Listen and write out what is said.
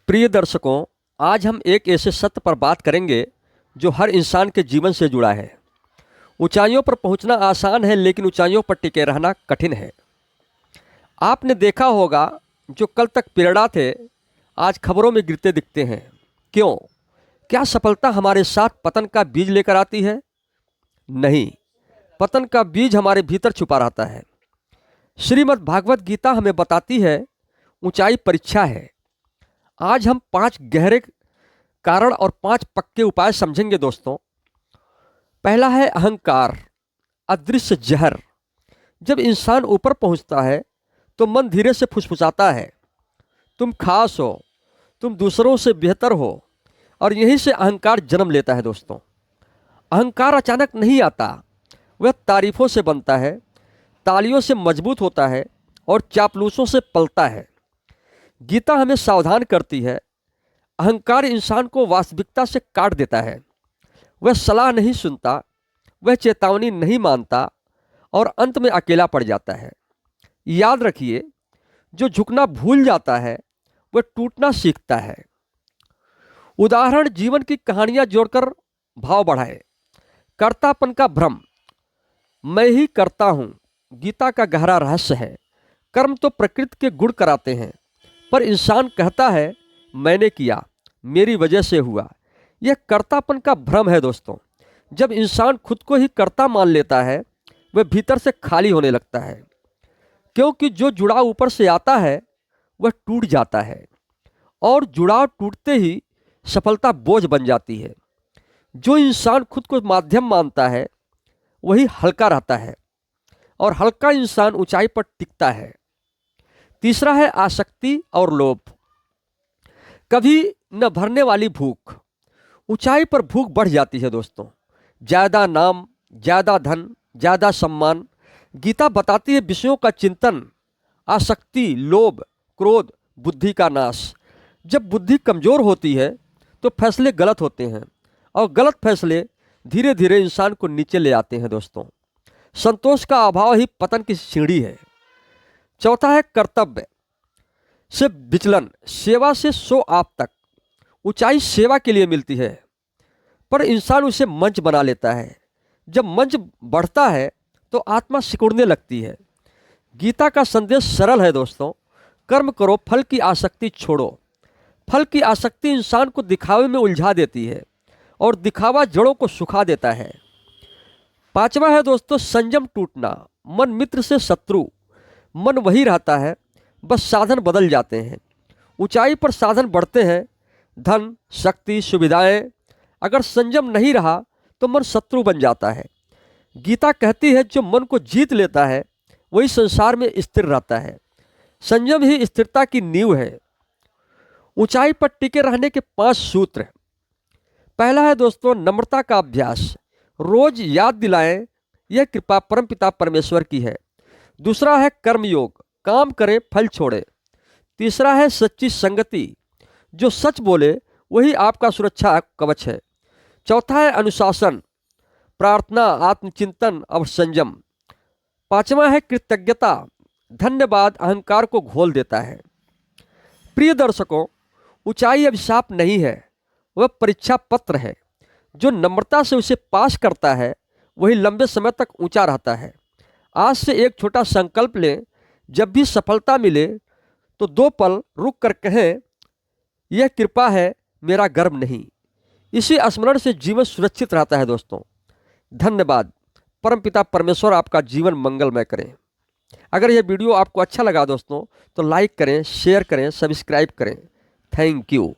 प्रिय दर्शकों, आज हम एक ऐसे सत्य पर बात करेंगे जो हर इंसान के जीवन से जुड़ा है। ऊंचाइयों पर पहुंचना आसान है, लेकिन ऊंचाइयों पर टिके रहना कठिन है। आपने देखा होगा, जो कल तक प्रेरणा थे, आज खबरों में गिरते दिखते हैं। क्यों? क्या सफलता हमारे साथ पतन का बीज लेकर आती है? नहीं, पतन का बीज हमारे भीतर छुपा रहता है। श्रीमद् भागवत गीता हमें बताती है, ऊंचाई परीक्षा है। आज हम 5 गहरे कारण और 5 पक्के उपाय समझेंगे दोस्तों। पहला है अहंकार, अदृश्य जहर। जब इंसान ऊपर पहुंचता है तो मन धीरे से फुसफुसाता है, तुम खास हो, तुम दूसरों से बेहतर हो, और यहीं से अहंकार जन्म लेता है दोस्तों। अहंकार अचानक नहीं आता, वह तारीफों से बनता है, तालियों से मजबूत होता है और चापलूसों से पलता है। गीता हमें सावधान करती है, अहंकार इंसान को वास्तविकता से काट देता है। वह सलाह नहीं सुनता, वह चेतावनी नहीं मानता और अंत में अकेला पड़ जाता है। याद रखिए, जो झुकना भूल जाता है वह टूटना सीखता है। उदाहरण जीवन की कहानियां जोड़कर भाव बढ़ाए। कर्तापन का भ्रम, मैं ही करता हूं, गीता का गहरा रहस्य है। कर्म तो प्रकृति के गुण कराते हैं, पर इंसान कहता है मैंने किया, मेरी वजह से हुआ। यह कर्तापन का भ्रम है दोस्तों। जब इंसान खुद को ही कर्ता मान लेता है, वह भीतर से खाली होने लगता है, क्योंकि जो जुड़ाव ऊपर से आता है वह टूट जाता है, और जुड़ाव टूटते ही सफलता बोझ बन जाती है। जो इंसान खुद को माध्यम मानता है वही हल्का रहता है, और हल्का इंसान ऊंचाई पर टिकता है। तीसरा है आसक्ति और लोभ। कभी न भरने वाली भूख। ऊंचाई पर भूख बढ़ जाती है दोस्तों। ज़्यादा नाम, ज़्यादा धन, ज़्यादा सम्मान। गीता बताती है विषयों का चिंतन, आसक्ति, लोभ, क्रोध, बुद्धि का नाश। जब बुद्धि कमज़ोर होती है तो फैसले गलत होते हैं, और गलत फैसले धीरे धीरे इंसान को नीचे ले आते हैं दोस्तों। संतोष का अभाव ही पतन की सीढ़ी है। चौथा है कर्तव्य से विचलन। सेवा से सो आप तक। ऊंचाई सेवा के लिए मिलती है, पर इंसान उसे मंच बना लेता है। जब मंच बढ़ता है तो आत्मा सिकुड़ने लगती है। गीता का संदेश सरल है दोस्तों, कर्म करो, फल की आसक्ति छोड़ो। फल की आसक्ति इंसान को दिखावे में उलझा देती है, और दिखावा जड़ों को सुखा देता है। पांचवा है दोस्तों संयम टूटना। मन मित्र से शत्रु। मन वही रहता है, बस साधन बदल जाते हैं। ऊंचाई पर साधन बढ़ते हैं, धन, शक्ति, सुविधाएं। अगर संयम नहीं रहा तो मन शत्रु बन जाता है। गीता कहती है, जो मन को जीत लेता है वही संसार में स्थिर रहता है। संयम ही स्थिरता की नींव है। ऊंचाई पर टिके रहने के 5 सूत्र। पहला है दोस्तों नम्रता का अभ्यास। रोज याद दिलाएं, यह कृपा परमपिता परमेश्वर की है। दूसरा है कर्मयोग, काम करें, फल छोड़ें। तीसरा है सच्ची संगति, जो सच बोले वही आपका सुरक्षा कवच है। चौथा है अनुशासन, प्रार्थना, आत्मचिंतन और संयम। पांचवा है कृतज्ञता, धन्यवाद अहंकार को घोल देता है। प्रिय दर्शकों, ऊंचाई अभिशाप नहीं है, वह परीक्षा पत्र है। जो नम्रता से उसे पास करता है वही लंबे समय तक ऊंचा रहता है। आज से एक छोटा संकल्प लें, जब भी सफलता मिले तो 2 पल रुक कर कहें, यह कृपा है, मेरा गर्व नहीं। इसी स्मरण से जीवन सुरक्षित रहता है दोस्तों। धन्यवाद। परमपिता परमेश्वर आपका जीवन मंगलमय करें। अगर यह वीडियो आपको अच्छा लगा दोस्तों तो लाइक करें, शेयर करें, सब्सक्राइब करें। Thank you.